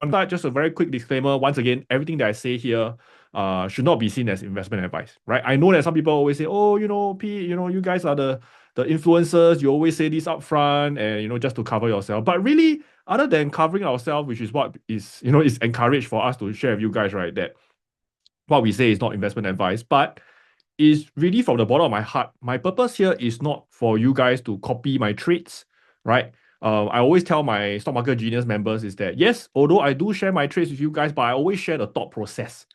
On that, just a very quick disclaimer. Once again, everything that I say here should not be seen as investment advice, right? I know that some people always say, oh, Pete, you guys are the influencers. You always say this upfront and, just to cover yourself. But really, other than covering ourselves, which is what is encouraged for us to share with you guys, right? That what we say is not investment advice, but is really from the bottom of my heart. My purpose here is not for you guys to copy my trades, right? I always tell my Stock Market Genius members is that yes, although I do share my trades with you guys, but I always share the thought process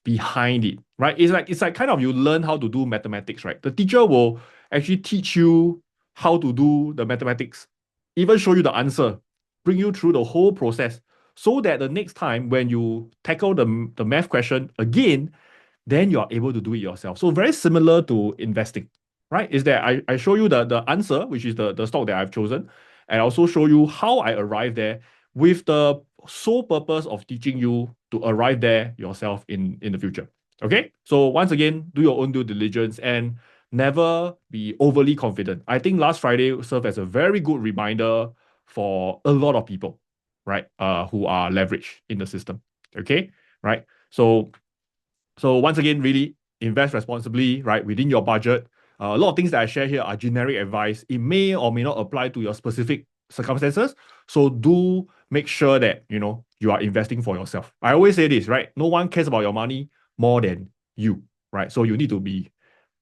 behind it, right? It's like kind of you learn how to do mathematics, right? The teacher will actually teach you how to do the mathematics, even show you the answer, bring you through the whole process, so that the next time when you tackle the math question again, then you are able to do it yourself. So very similar to investing, right? Is that I show you the answer, which is the stock that I've chosen, and I also show you how I arrived there with the sole purpose of teaching you to arrive there yourself in the future. Okay? So once again, do your own due diligence and never be overly confident. I think last Friday served as a very good reminder for a lot of people, right? Who are leveraged in the system. Okay? Right? So once again, really invest responsibly, right, within your budget. A lot of things that I share here are generic advice. It may or may not apply to your specific circumstances. So do make sure that you are investing for yourself. I always say this, right? No one cares about your money more than you, right? So you need to be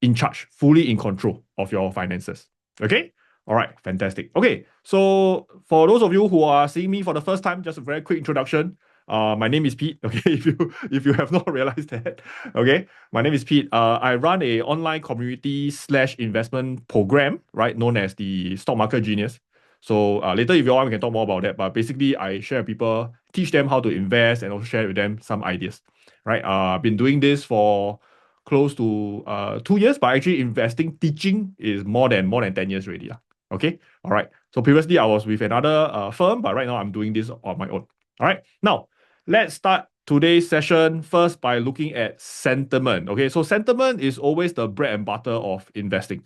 in charge, fully in control of your finances. Okay? All right, fantastic. Okay, so for those of you who are seeing me for the first time, just a very quick introduction. My name is Pete. Okay, if you have not realized that, okay, my name is Pete. I run a online community slash investment program, right, known as the Stock Market Genius. So later, if you want, we can talk more about that. But basically, I share with people, teach them how to invest, and also share with them some ideas, right? I've been doing this for close to 2 years, but actually investing, teaching is more than 10 years already. Okay. All right. So previously I was with another firm, but right now I'm doing this on my own. All right. Now, let's start today's session first by looking at sentiment. Okay. So sentiment is always the bread and butter of investing.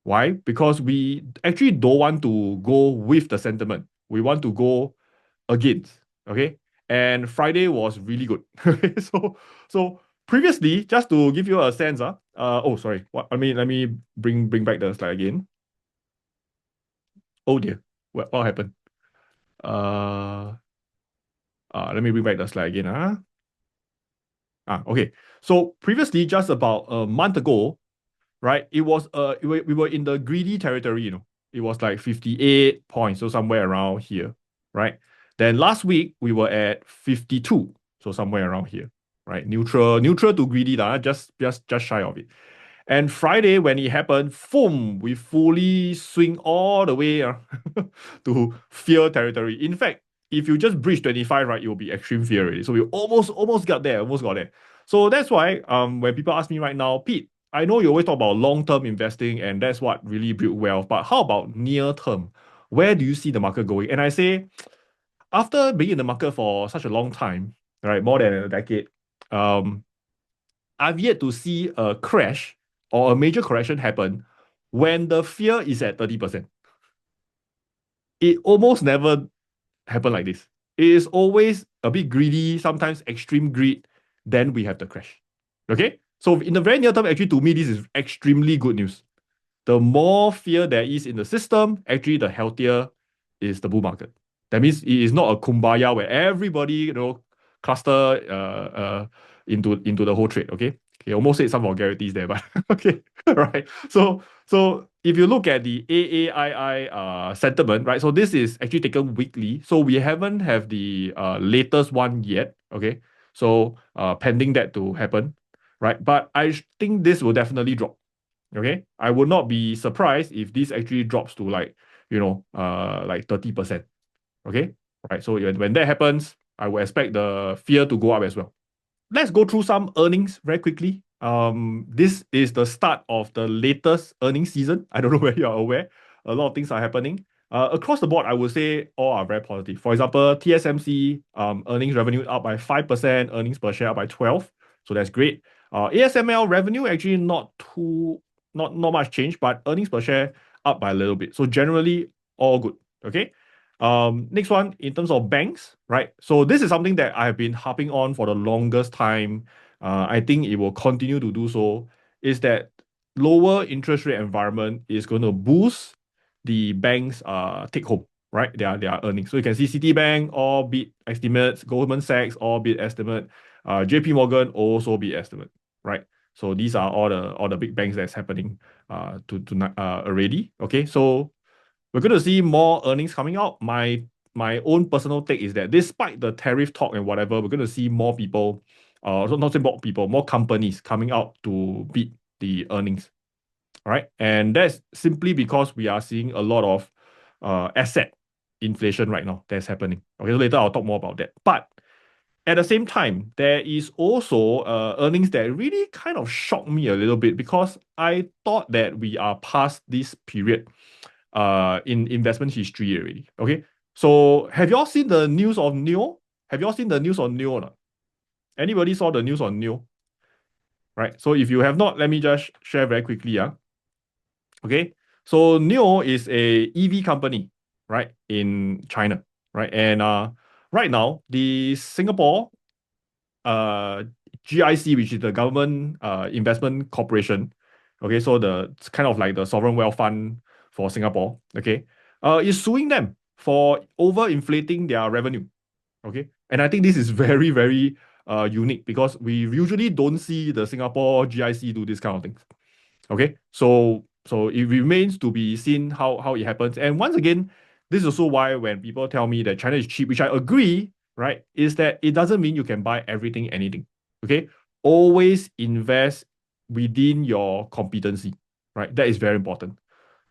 Why? Because we actually don't want to go with the sentiment. We want to go against. Okay. And Friday was really good. Okay. So previously, just to give you a sense, oh sorry. Let me bring back the slide again. Oh dear. What happened? Uh let me bring back the slide again. Okay. So previously, just about a month ago, right? It was we were in the greedy territory. It was like 58 points, so somewhere around here, right? Then last week we were at 52, so somewhere around here, right? Neutral to greedy, just shy of it. And Friday, when it happened, boom, we fully swing all the way to fear territory. In fact, if you just breach 25, right, it will be extreme fear already. So we almost got there, almost got there. So that's why when people ask me right now, Pete, I know you always talk about long-term investing and that's what really build wealth, but how about near term? Where do you see the market going? And I say, after being in the market for such a long time, right, more than a decade, um, I've yet to see a crash or a major correction happen when the fear is at 30%. It almost never happen like this. It is always a bit greedy, sometimes extreme greed, then we have the crash. Okay? So in the very near term, actually, to me, this is extremely good news. The more fear there is in the system, actually, the healthier is the bull market. That means it is not a kumbaya where everybody, cluster into the whole trade. Okay. Okay, almost said some vulgarities there, but okay, right. So if you look at the AAII sentiment, right? So this is actually taken weekly. So we haven't have the latest one yet. Okay. So pending that to happen, right? But I think this will definitely drop. Okay. I would not be surprised if this actually drops to like 30%. Okay. Right. So when that happens, I will expect the fear to go up as well. Let's go through some earnings very quickly. This is the start of the latest earnings season. I don't know whether you are aware. A lot of things are happening. Across the board, I would say all are very positive. For example, TSMC earnings revenue up by 5%, earnings per share up by 12. So that's great. ASML revenue actually not much change, but earnings per share up by a little bit. So generally all good. Okay. Next one, in terms of banks, right? So this is something that I have been harping on for the longest time. I think it will continue to do so. Is that lower interest rate environment is going to boost the bank's take home, right? Their earnings. So you can see Citibank all beat estimates, Goldman Sachs all beat estimate, JP Morgan also beat estimate, right? So these are all the big banks that's happening to already. Okay, so we're going to see more earnings coming out. My own personal take is that despite the tariff talk and whatever, we're going to see more people, so not say more people, more companies coming out to beat the earnings. All right, and that's simply because we are seeing a lot of asset inflation right now that's happening. Okay, so later I'll talk more about that. But at the same time, there is also earnings that really kind of shocked me a little bit because I thought that we are past this period in investment history already. Okay. So have y'all seen the news of Neo? Have y'all seen the news on Neo or not? Anybody saw the news on Neo? Right. So if you have not, let me just share very quickly. Okay. So Neo is a EV company, right, in China. Right. And right now, the Singapore uh GIC, which is the government investment corporation. Okay, so it's kind of like the sovereign wealth fund for Singapore. Okay, is suing them for overinflating their revenue. Okay, and I think this is very very unique because we usually don't see the Singapore GIC do this kind of things. Okay, so it remains to be seen how it happens. And once again, this is also why when people tell me that China is cheap, which I agree, right, is that it doesn't mean you can buy everything, anything. Okay, always invest within your competency, right? That is very important,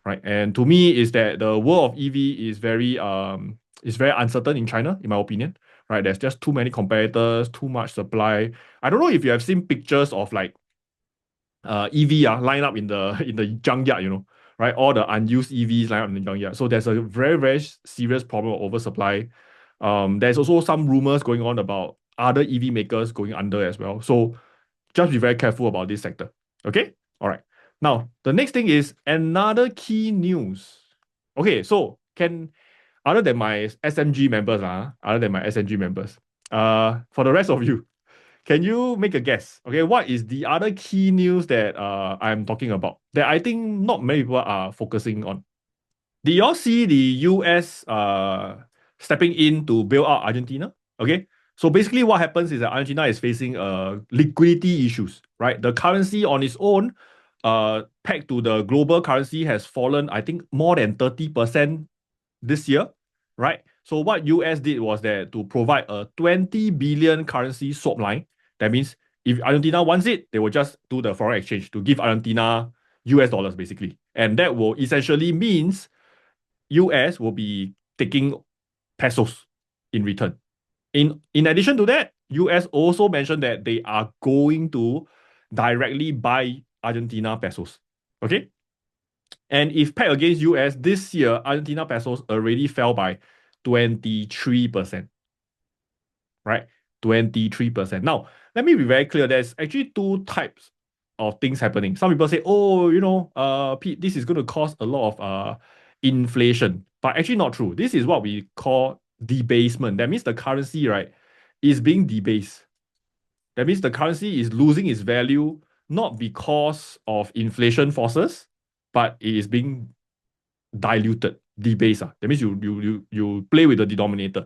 right? And to me, is that the world of EV is very uncertain in China, in my opinion. Right, there's just too many competitors, too much supply. I don't know if you have seen pictures of like EV line up in the in the junkyard, right? All the unused EVs line up in the junkyard. So there's a very, very serious problem of oversupply. There's also some rumors going on about other EV makers going under as well. So just be very careful about this sector. Okay? All right. Now, the next thing is another key news. Okay, so can other than my SMG members, for the rest of you, can you make a guess? Okay, what is the other key news that I'm talking about that I think not many people are focusing on? Did y'all see the US stepping in to bail out Argentina? Okay, so basically what happens is that Argentina is facing liquidity issues, right? The currency on its own, pegged to the global currency, has fallen, I think, more than 30% this year, right? So what US did was that to provide a 20 billion currency swap line. That means if Argentina wants it, they will just do the foreign exchange to give Argentina US dollars basically. And that will essentially means US will be taking pesos in return. In addition to that, US also mentioned that they are going to directly buy Argentina pesos. Okay? And if pegged against US this year, Argentina pesos already fell by 23%, right? 23%. Now, let me be very clear. There's actually two types of things happening. Some people say, oh, Pete, this is going to cause a lot of inflation. But actually not true. This is what we call debasement. That means the currency, right, is being debased. That means the currency is losing its value not because of inflation forces, but it is being diluted, debased. That means you play with the denominator.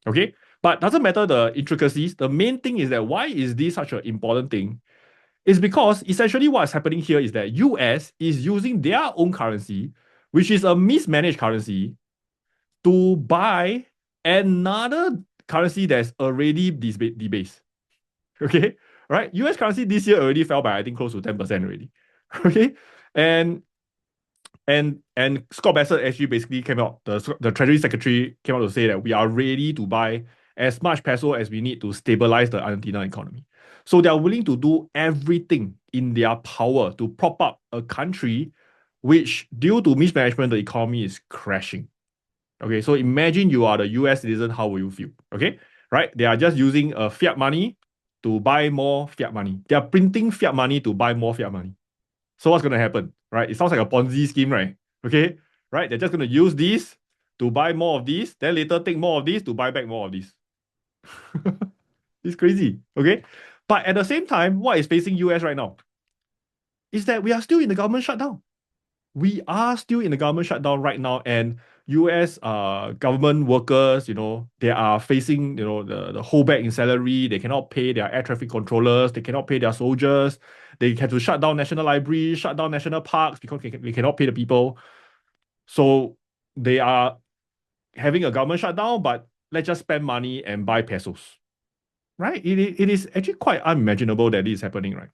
Okay? But doesn't matter the intricacies. The main thing is that why is this such an important thing? It's because essentially what's happening here is that US is using their own currency, which is a mismanaged currency, to buy another currency that's already debased. Okay? Right? US currency this year already fell by I think close to 10% already. Okay? And Scott Bassett actually basically came out, the Treasury Secretary came out to say that we are ready to buy as much peso as we need to stabilize the Argentina economy. So they are willing to do everything in their power to prop up a country which, due to mismanagement, the economy is crashing. Okay, so imagine you are the US citizen, how will you feel? Okay, right? They are just using fiat money to buy more fiat money. They are printing fiat money to buy more fiat money. So what's going to happen, right? It sounds like a Ponzi scheme, right? Okay, right? They're just going to use this to buy more of these, then later take more of these to buy back more of these. It's crazy, okay? But at the same time, what is facing US right now is that we are still in the government shutdown. We are still in the government shutdown right now, and US government workers, they are facing, the holdback in salary. They cannot pay their air traffic controllers, they cannot pay their soldiers, they have to shut down national libraries, shut down national parks because they cannot pay the people. So they are having a government shutdown, but let's just spend money and buy pesos. Right? It is actually quite unimaginable that this is happening, right?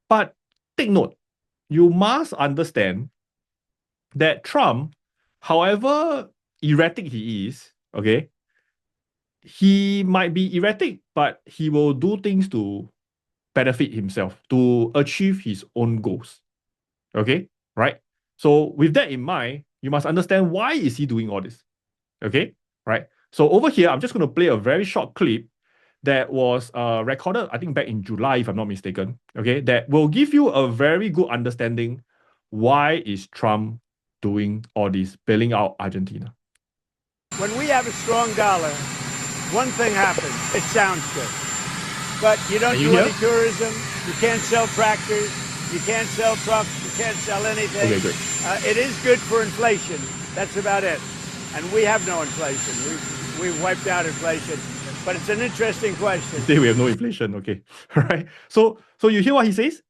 But take note, you must understand that Trump, however erratic he is, okay, he might be erratic, but he will do things to benefit himself, to achieve his own goals. Okay, right? So with that in mind, you must understand why is he doing all this. Okay, right? So over here, I'm just going to play a very short clip that was recorded, I think, back in July, if I'm not mistaken. Okay, that will give you a very good understanding why is Trump doing all this, bailing out Argentina. When we have a strong dollar, one thing happens. It sounds good. But you don't do any tourism, you can't sell tractors, you can't sell trucks, you can't sell anything. Okay, great. It is good for inflation. That's about it. And we have no inflation. We've wiped out inflation. But it's an interesting question. Today we have no inflation, okay. Right? So you hear what he says?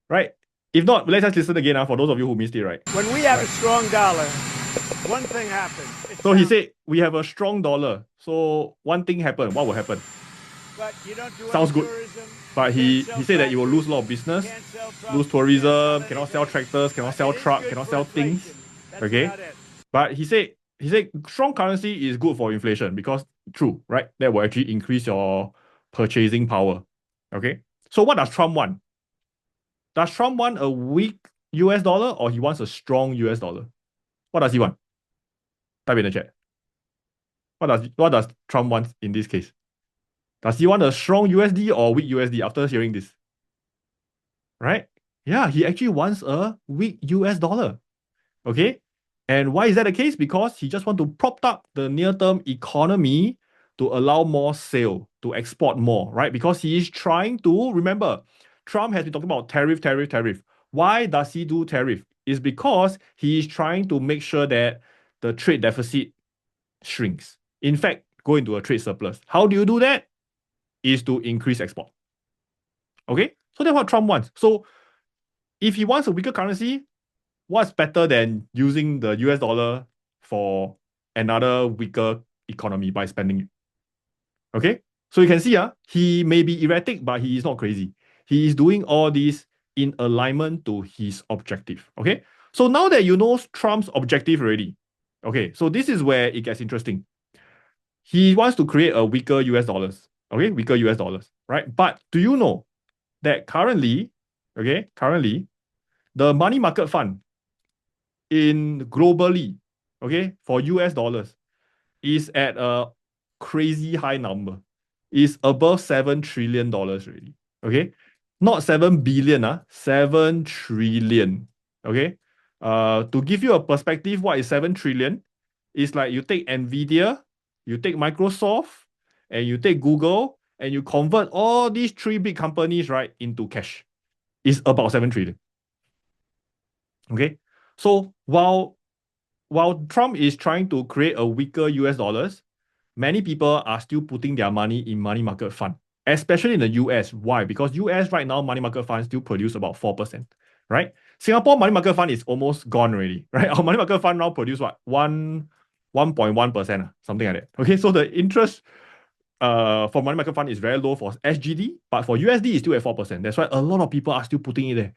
Right? If not, let's just listen again for those of you who missed it, right? When we have a strong dollar, one thing happens. So he said, we have a strong dollar. So one thing happened. What will happen? But you don't do Sounds good. tourism, but he said that you will lose a lot of business, lose tourism, cannot sell tractors, cannot sell trucks, cannot sell things. Okay? But he said strong currency is good for inflation because true, right? That will actually increase your purchasing power. Okay? So what does Trump want? Does Trump want a weak US dollar or he wants a strong US dollar? What does he want? Type in the chat. What does Trump want in this case? Does he want a strong USD or weak USD after hearing this? Right? Yeah, he actually wants a weak US dollar. Okay? And why is that the case? Because he just wants to prop up the near-term economy to allow more sale, to export more, right? Because he is trying to, remember, Trump has been talking about tariff. Why does he do tariff? It's because he is trying to make sure that the trade deficit shrinks. In fact, go into a trade surplus. How do you do that? Is to increase export. Okay? So that's what Trump wants. So if he wants a weaker currency, what's better than using the US dollar for another weaker economy by spending it? Okay? So you can see, he may be erratic, but he is not crazy. He is doing all this in alignment to his objective. Okay? So now that you know Trump's objective already, okay, so this is where it gets interesting. He wants to create a weaker US dollars. Okay, weaker US dollars, right? But do you know that currently, the money market fund in globally, okay, for US dollars is at a crazy high number. Is above $7 trillion already. Okay? Not 7 billion, 7 trillion. Okay? To give you a perspective, what is 7 trillion? It's like you take Nvidia, you take Microsoft, and you take Google, and you convert all these three big companies, right, into cash. It's about 7 trillion. Okay? So while Trump is trying to create a weaker US dollars, many people are still putting their money in money market fund, especially in the US. Why? Because US right now, money market funds still produce about 4%, right? Singapore money market fund is almost gone already, right? Our money market fund now produce what? 1.1%, something like that. Okay, so the interest for money market fund is very low for SGD, but for USD it's still at 4%. That's why a lot of people are still putting it there.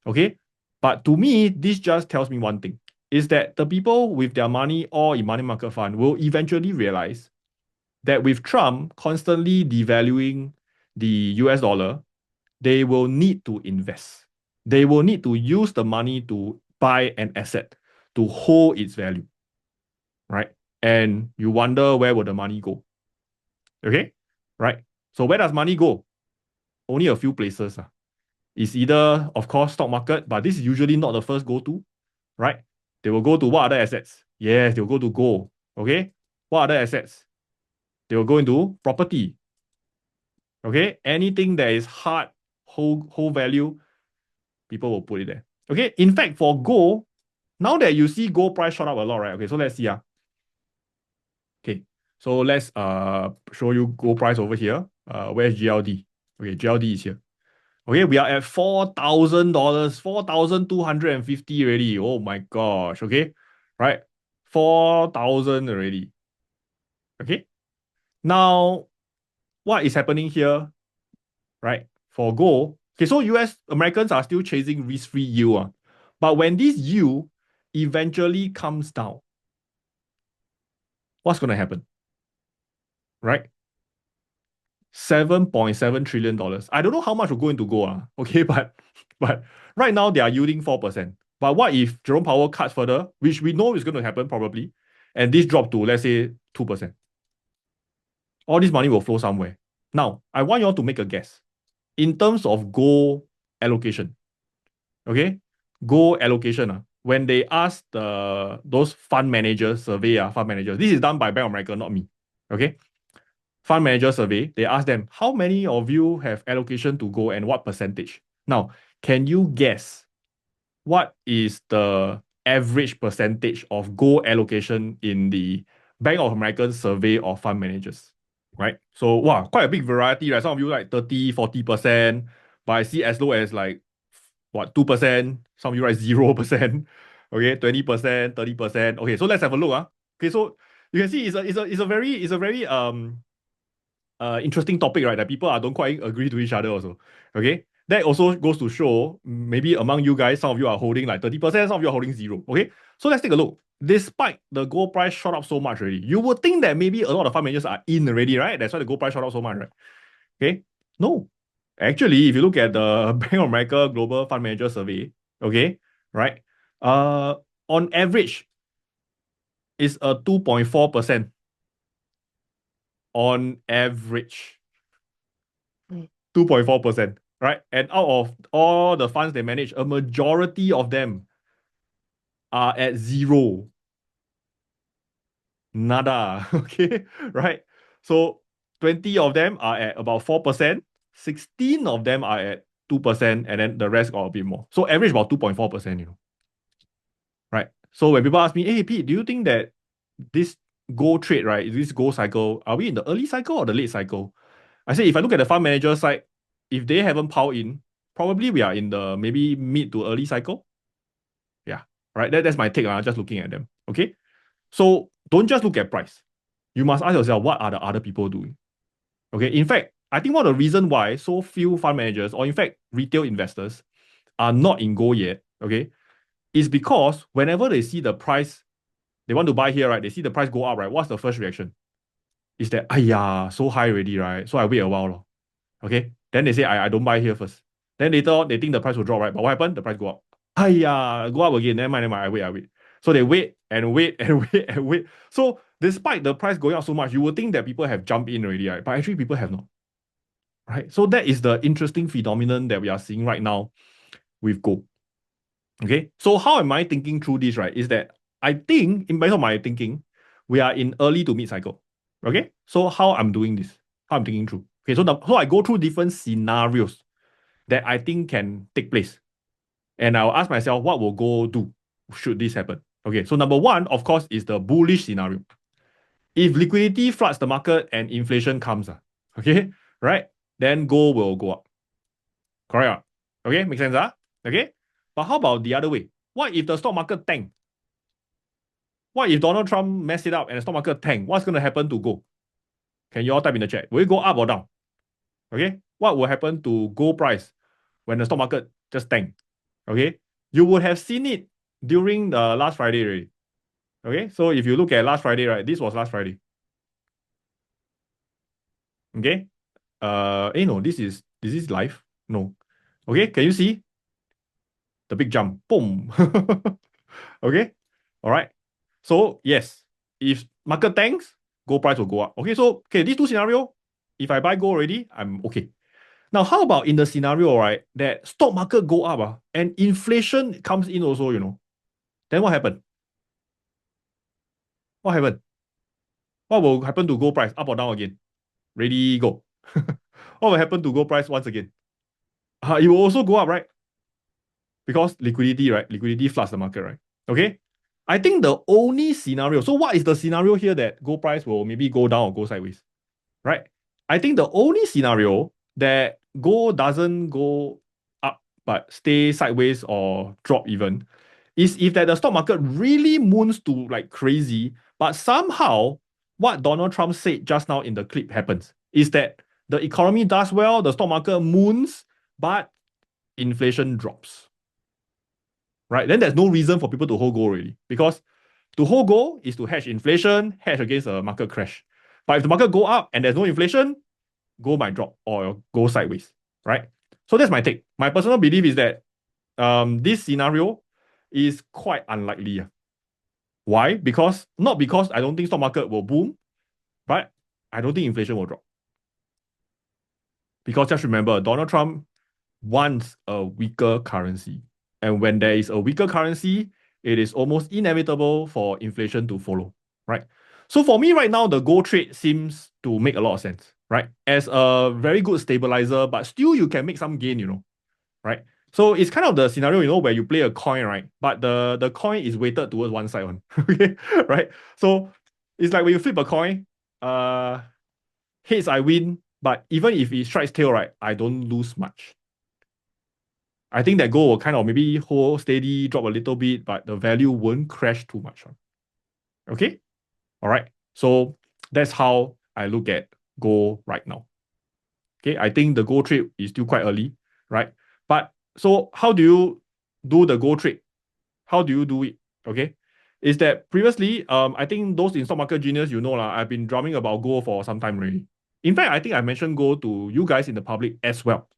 Okay? But to me, this just tells me one thing, is that the people with their money all in money market fund will eventually realize that with Trump constantly devaluing the US dollar, they will need to invest. They will need to use the money to buy an asset to hold its value, right? And you wonder where will the money go? Okay, right? So where does money go? Only a few places. It's either, of course, stock market, but this is usually not the first go-to, right? They will go to what other assets? Yes, they'll go to gold. Okay, what other assets? They will go into property. Okay, anything that is hard, whole value, people will put it there. Okay, in fact, for gold, now that you see gold price shot up a lot, right? Okay, so let's see. Okay, so let's show you gold price over here. Where's GLD? Okay, GLD is here. Okay, we are at $4,000, 4,250 already. Oh my gosh. Okay, right, 4,000 already. Okay, now what is happening here? Right, for gold. Okay, so US Americans are still chasing risk-free yield. But when this yield eventually comes down, what's going to happen? Right? $7.7 trillion. I don't know how much will go into gold. Okay, but right now they are yielding 4%. But what if Jerome Powell cuts further, which we know is going to happen probably, and this drop to, let's say, 2%? All this money will flow somewhere. Now, I want you all to make a guess. In terms of gold allocation, okay? Gold allocation, when they ask those fund managers, fund managers, this is done by Bank of America, not me. Okay? Fund manager survey, they ask them, how many of you have allocation to gold and what percentage? Now, can you guess what is the average percentage of gold allocation in the Bank of America survey of fund managers? Right? So, wow, quite a big variety, right? Some of you like 30, 40%, but I see as low as like, what, 2%, some of you write 0%, okay, 20%, 30%. Okay, so let's have a look. Okay, so you can see it's a very interesting topic, right? That people don't quite agree to each other also. Okay. That also goes to show maybe among you guys, some of you are holding like 30%, some of you are holding zero. Okay. So let's take a look. Despite the gold price shot up so much already, you would think that maybe a lot of fund managers are in already, right? That's why the gold price shot up so much, right? Okay. No. Actually, if you look at the Bank of America Global Fund Manager Survey, okay, right? Uh on average, it's a 2.4% on average. 2.4%, right? And out of all the funds they manage, a majority of them are at zero. Nada. Okay, right? So 20 of them are at about 4%, 16 of them are at 2%, and then the rest got a bit more. So average about 2.4%, right? So when people ask me, hey Pete, do you think that this gold trade, right, this gold cycle, are we in the early cycle or the late cycle? I say if I look at the fund manager side, if they haven't piled in, probably we are in the maybe mid to early cycle. Yeah, right. That's my take. Just looking at them. Okay. So don't just look at price. You must ask yourself, what are the other people doing? Okay. In fact, I think one of the reasons why so few fund managers, or in fact retail investors, are not in gold yet, okay, is because whenever they see the price, they want to buy here, right? They see the price go up, right? What's the first reaction? Is that, yeah, so high already, right? So I wait a while. Lor. Okay. Then they say, I don't buy here first. Then later on, they think the price will drop, right? But what happened? The price go up. Hiya, go up again. Never mind. I wait. So they wait and wait and wait and wait. So despite the price going up so much, you would think that people have jumped in already, right? But actually, people have not. Right. So that is the interesting phenomenon that we are seeing right now with gold. Okay. So how am I thinking through this, right? Is that I think, in based on my thinking, we are in early to mid cycle. Okay. So how I'm doing this, how I'm thinking through. Okay. So I go through different scenarios that I think can take place. And I'll ask myself, what will gold do should this happen? Okay, so number one, of course, is the bullish scenario. If liquidity floods the market and inflation comes, okay, right, then gold will go up. Correct? Okay, make sense? Okay, but how about the other way? What if the stock market tank? What if Donald Trump mess it up and the stock market tank? What's going to happen to gold? Can you all type in the chat? Will it go up or down? Okay, what will happen to gold price when the stock market just tank? Okay, you would have seen it during the last Friday already. Okay, so if you look at last Friday, right, this was last Friday. Okay, no, this is live. No, okay, can you see the big jump? Boom. Okay, all right. So yes, if market tanks, gold price will go up. Okay, so these two scenario, if I buy gold already, I'm okay. Now, how about in the scenario, right, that stock market go up, and inflation comes in also, then what happened? What happened? What will happen to gold price? Up or down again? Ready, go. What will happen to gold price once again? It will also go up, right? Because liquidity, right? Liquidity floods the market, right? Okay. I think the only scenario. So what is the scenario here that gold price will maybe go down or go sideways, right? I think the only scenario that gold doesn't go up but stay sideways or drop even is if that the stock market really moons to like crazy, but somehow what Donald Trump said just now in the clip happens is that the economy does well, the stock market moons, but inflation drops. Right? Then there's no reason for people to hold gold really. Because to hold gold is to hedge inflation, hedge against a market crash. But if the market go up and there's no inflation, gold might drop or go sideways. Right? So that's my take. My personal belief is that this scenario is quite unlikely. Why? Because not because I don't think stock market will boom, but I don't think inflation will drop. Because just remember, Donald Trump wants a weaker currency. And when there is a weaker currency, it is almost inevitable for inflation to follow, right? So for me right now, the gold trade seems to make a lot of sense, right? As a very good stabilizer, but still you can make some gain, right? So it's kind of the scenario, where you play a coin, right? But the coin is weighted towards one side one, okay, right? So it's like when you flip a coin, heads I win, but even if it strikes tail, right, I don't lose much. I think that gold will kind of maybe hold steady, drop a little bit, but the value won't crash too much. Okay? All right. So that's how I look at gold right now. Okay. I think the gold trade is still quite early, right? But so how do you do the gold trade? How do you do it? Okay. Is that previously, I think those in stock market genius, I've been drumming about gold for some time already. In fact, I think I mentioned gold to you guys in the public as well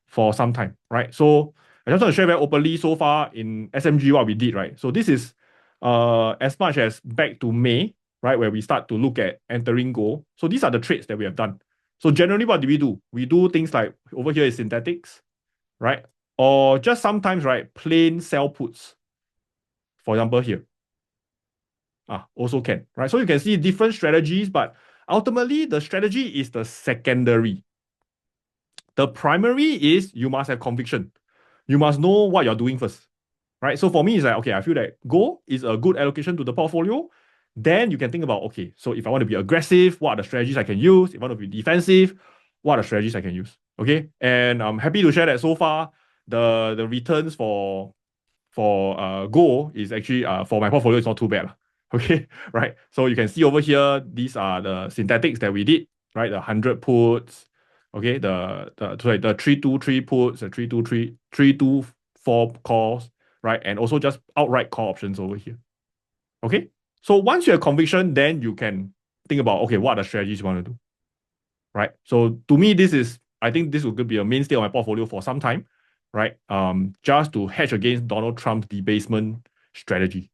for some time, right? So I just want to share very openly so far in SMG what we did, right? So this is as much as back to May, right, where we start to look at entering gold. So these are the trades that we have done. So generally, what do? We do things like over here is synthetics, right? Or just sometimes, right, plain sell puts. For example, here. Also can, right? So you can see different strategies, but ultimately the strategy is the secondary. The primary is you must have conviction. You must know what you're doing first, right? So for me, it's like, okay, I feel that gold is a good allocation to the portfolio. Then you can think about, okay, so if I want to be aggressive, what are the strategies I can use? If I want to be defensive, what are the strategies I can use? Okay. And I'm happy to share that so far, the returns for gold is actually for my portfolio is not too bad. Okay, right. So you can see over here, these are the synthetics that we did, right? The 100 puts, okay, the 323 puts, the 323, 324 calls, right? And also just outright call options over here. Okay. So once you have conviction, then you can think about, okay, what are the strategies you want to do? Right. So to me, I think this will be a mainstay of my portfolio for some time, right? Just to hedge against Donald Trump's debasement strategy.